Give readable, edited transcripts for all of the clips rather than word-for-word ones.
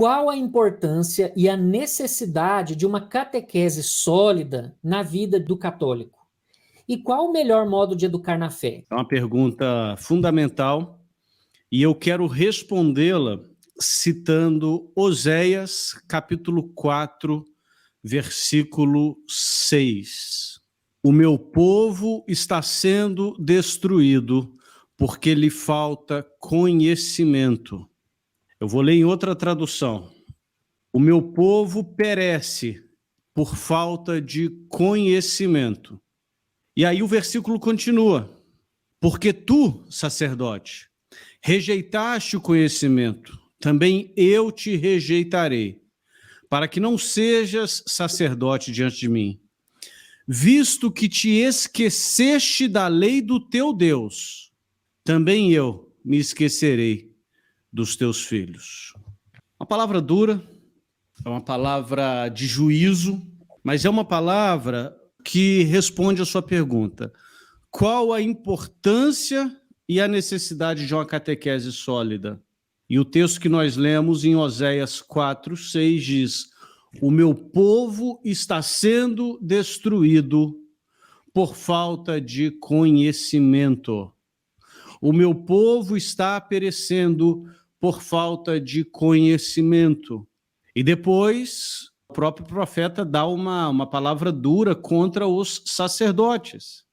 Qual a importância e a necessidade de uma catequese sólida na vida do católico? E qual o melhor modo de educar na fé? É uma pergunta fundamental e eu quero respondê-la citando Oséias, capítulo 4, versículo 6. O meu povo está sendo destruído porque lhe falta conhecimento. Eu vou ler em outra tradução. O meu povo perece por falta de conhecimento. E aí o versículo continua. Porque tu, sacerdote, rejeitaste o conhecimento, também eu te rejeitarei, para que não sejas sacerdote diante de mim. Visto que te esqueceste da lei do teu Deus, também eu me esquecerei dos teus filhos. Uma palavra dura, é uma palavra de juízo, mas é uma palavra que responde a sua pergunta. Qual a importância e a necessidade de uma catequese sólida? E o texto que nós lemos em Oséias 4, 6 diz: o meu povo está sendo destruído por falta de conhecimento. O meu povo está perecendo por falta de conhecimento. E depois, o próprio profeta dá uma palavra dura contra os sacerdotes.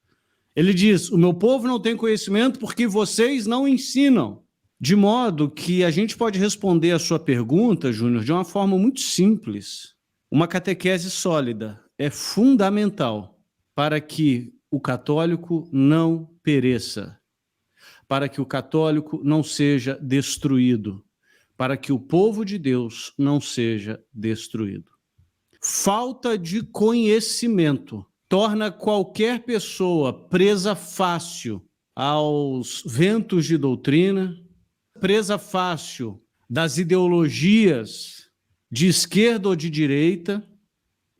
Ele diz, o meu povo não tem conhecimento porque vocês não ensinam. De modo que a gente pode responder a sua pergunta, Júnior, de uma forma muito simples. Uma catequese sólida é fundamental para que o católico não pereça, para que o católico não seja destruído, para que o povo de Deus não seja destruído. Falta de conhecimento torna qualquer pessoa presa fácil aos ventos de doutrina, presa fácil das ideologias de esquerda ou de direita.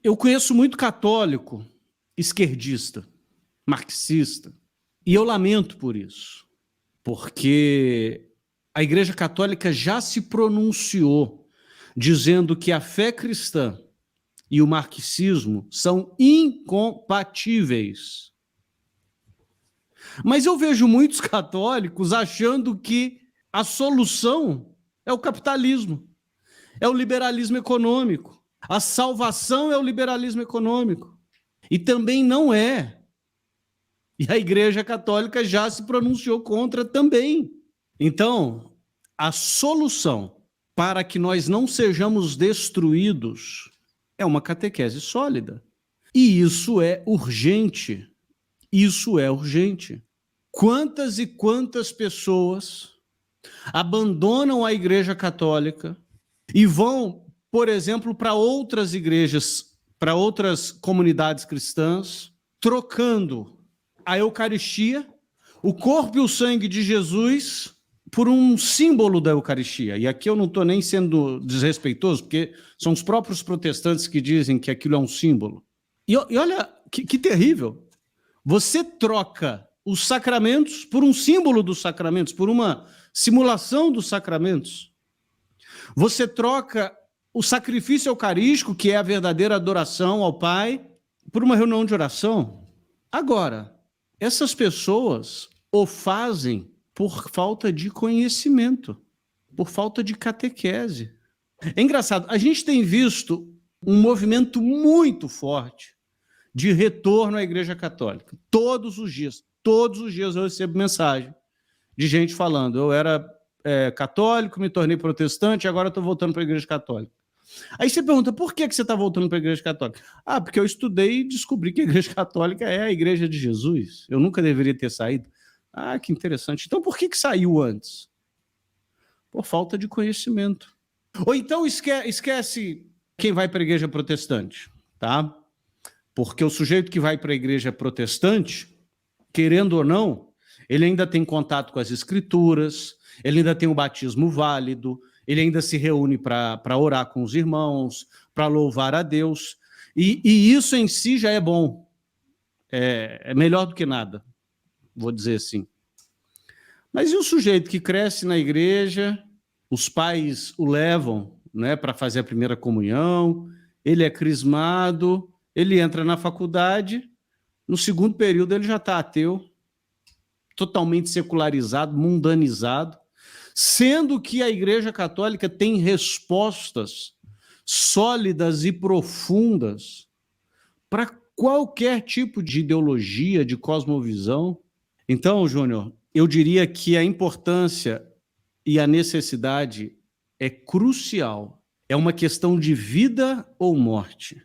Eu conheço muito católico esquerdista, marxista, e eu lamento por isso, porque a Igreja Católica já se pronunciou dizendo que a fé cristã e o marxismo são incompatíveis. Mas eu vejo muitos católicos achando que a solução é o capitalismo, é o liberalismo econômico. A salvação é o liberalismo econômico. E também não é. E a Igreja Católica já se pronunciou contra também. Então, a solução para que nós não sejamos destruídos é uma catequese sólida. E isso é urgente. Isso é urgente. Quantas e quantas pessoas abandonam a Igreja Católica e vão, por exemplo, para outras igrejas, para outras comunidades cristãs, trocando a Eucaristia, o corpo e o sangue de Jesus, por um símbolo da Eucaristia. E aqui eu não estou nem sendo desrespeitoso, porque são os próprios protestantes que dizem que aquilo é um símbolo. E olha que terrível. Você troca os sacramentos por um símbolo dos sacramentos, por uma simulação dos sacramentos. Você troca o sacrifício eucarístico, que é a verdadeira adoração ao Pai, por uma reunião de oração. Agora, essas pessoas o fazem por falta de conhecimento, por falta de catequese. É engraçado, a gente tem visto um movimento muito forte de retorno à Igreja Católica. Todos os dias eu recebo mensagem de gente falando, eu era católico, me tornei protestante, agora estou voltando para a Igreja Católica. Aí você pergunta, por que você está voltando para a Igreja Católica? Ah, porque eu estudei e descobri que a Igreja Católica é a Igreja de Jesus. Eu nunca deveria ter saído. Ah, que interessante. Então, por que saiu antes? Por falta de conhecimento. Ou então esquece quem vai para a Igreja Protestante, tá? Porque o sujeito que vai para a Igreja Protestante, querendo ou não, ele ainda tem contato com as Escrituras, ele ainda tem o batismo válido, ele ainda se reúne para orar com os irmãos, para louvar a Deus, e isso em si já é bom, é melhor do que nada, vou dizer assim. Mas e o sujeito que cresce na igreja, os pais o levam né, para fazer a primeira comunhão, ele é crismado, ele entra na faculdade, no segundo período ele já está ateu, totalmente secularizado, mundanizado, sendo que a Igreja Católica tem respostas sólidas e profundas para qualquer tipo de ideologia, de cosmovisão. Então, Júnior, eu diria que a importância e a necessidade é crucial. É uma questão de vida ou morte.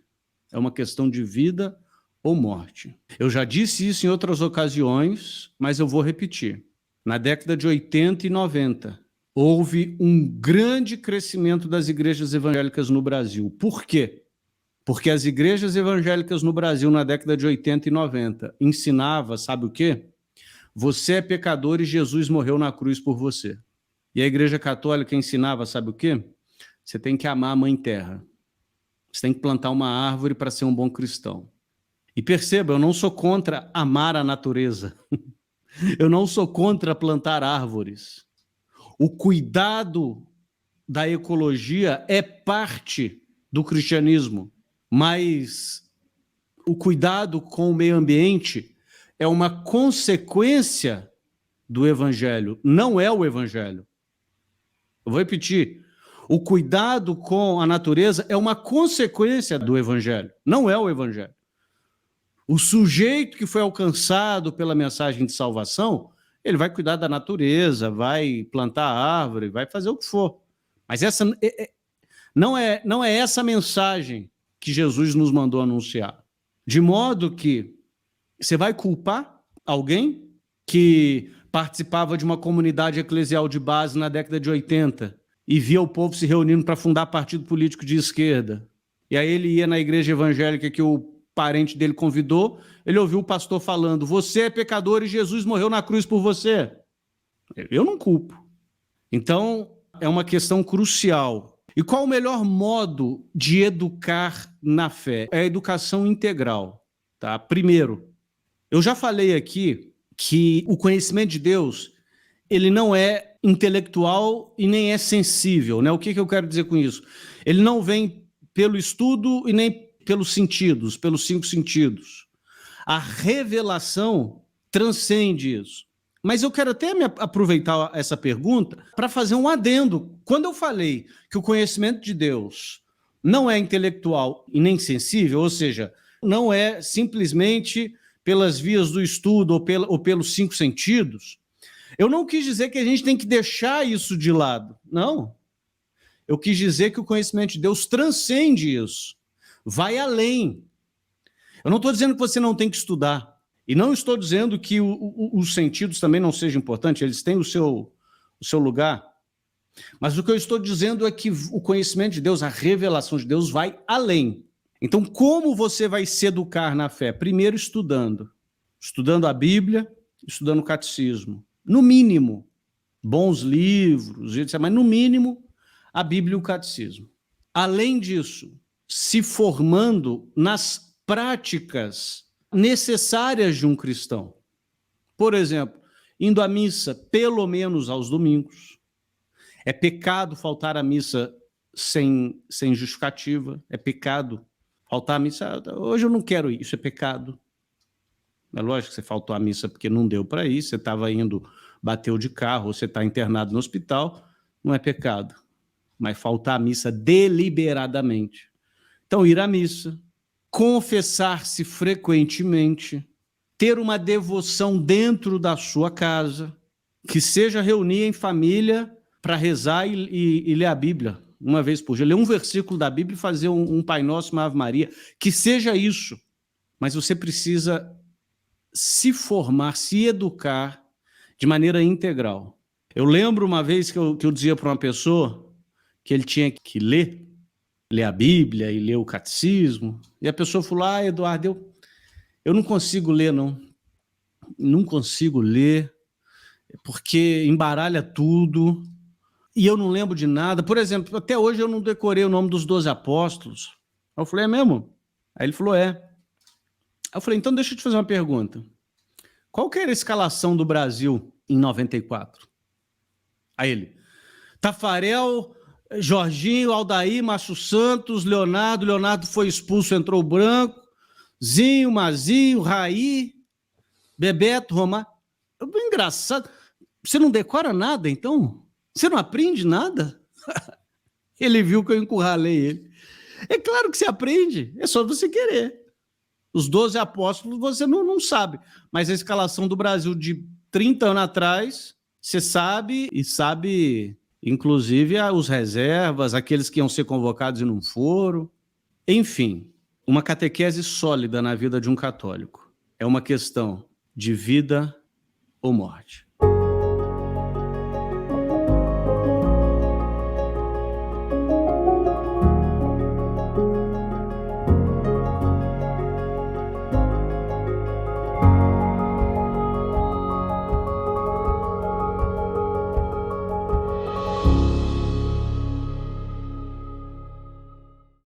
É uma questão de vida ou morte. Eu já disse isso em outras ocasiões, mas eu vou repetir. Na década de 80 e 90, houve um grande crescimento das igrejas evangélicas no Brasil. Por quê? Porque as igrejas evangélicas no Brasil, na década de 80 e 90, ensinavam, sabe o quê? Você é pecador e Jesus morreu na cruz por você. E a Igreja Católica ensinava, sabe o quê? Você tem que amar a Mãe Terra. Você tem que plantar uma árvore para ser um bom cristão. E perceba, eu não sou contra amar a natureza. Eu não sou contra plantar árvores. O cuidado da ecologia é parte do cristianismo, mas o cuidado com o meio ambiente é uma consequência do evangelho, não é o evangelho. Eu vou repetir. O cuidado com a natureza é uma consequência do evangelho, não é o evangelho. O sujeito que foi alcançado pela mensagem de salvação, ele vai cuidar da natureza, vai plantar árvore, vai fazer o que for. Mas essa não é essa mensagem que Jesus nos mandou anunciar. De modo que você vai culpar alguém que participava de uma comunidade eclesial de base na década de 80 e via o povo se reunindo para fundar partido político de esquerda. E aí ele ia na igreja evangélica que o parente dele convidou, ele ouviu o pastor falando, você é pecador e Jesus morreu na cruz por você. Eu não culpo. Então, é uma questão crucial. E qual o melhor modo de educar na fé? É a educação integral. Tá? Primeiro, eu já falei aqui que o conhecimento de Deus, ele não é intelectual e nem é sensível, né? O que eu quero dizer com isso? Ele não vem pelo estudo e nem pelos sentidos, pelos 5 sentidos. A revelação transcende isso. Mas eu quero até aproveitar essa pergunta para fazer um adendo. Quando eu falei que o conhecimento de Deus não é intelectual e nem sensível, ou seja, não é simplesmente pelas vias do estudo ou pelos 5 sentidos, eu não quis dizer que a gente tem que deixar isso de lado. Não. Eu quis dizer que o conhecimento de Deus transcende isso. Vai além. Eu não estou dizendo que você não tem que estudar. E não estou dizendo que os sentidos também não sejam importantes, eles têm o seu lugar. Mas o que eu estou dizendo é que o conhecimento de Deus, a revelação de Deus vai além. Então, como você vai se educar na fé? Primeiro, estudando. Estudando a Bíblia, estudando o catecismo. No mínimo, bons livros, etc., mas no mínimo, a Bíblia e o catecismo. Além disso, se formando nas práticas necessárias de um cristão. Por exemplo, indo à missa pelo menos aos domingos. É pecado faltar à missa sem justificativa. É pecado faltar à missa. Hoje eu não quero ir, isso é pecado. É lógico que você faltou à missa porque não deu para ir, você estava indo, bateu de carro, ou você está internado no hospital, não é pecado. Mas faltar à missa deliberadamente. Então, ir à missa, confessar-se frequentemente, ter uma devoção dentro da sua casa, que seja reunir em família para rezar e ler a Bíblia uma vez por dia. Ler um versículo da Bíblia e fazer um Pai Nosso, uma Ave Maria. Que seja isso. Mas você precisa se formar, se educar de maneira integral. Eu lembro uma vez que eu dizia para uma pessoa que ele tinha que ler a Bíblia e ler o catecismo, e a pessoa falou, Eduardo, eu não consigo ler, não consigo ler, porque embaralha tudo, e eu não lembro de nada. Por exemplo, até hoje eu não decorei o nome dos 12 apóstolos. Aí eu falei, é mesmo? Aí ele falou, é. Aí eu falei, então deixa eu te fazer uma pergunta. Qual que era a escalação do Brasil em 94? Aí ele, Tafarel, Jorginho, Aldair, Márcio Santos, Leonardo foi expulso, entrou o Branco, Zinho, Mazinho, Raí, Bebeto, Romário. Engraçado. Você não decora nada, então? Você não aprende nada? Ele viu que eu encurralei ele. É claro que você aprende, é só você querer. Os 12 apóstolos você não sabe, mas a escalação do Brasil de 30 anos atrás, você sabe, e sabe, inclusive, os reservas, aqueles que iam ser convocados e não foram. Enfim, uma catequese sólida na vida de um católico é uma questão de vida ou morte.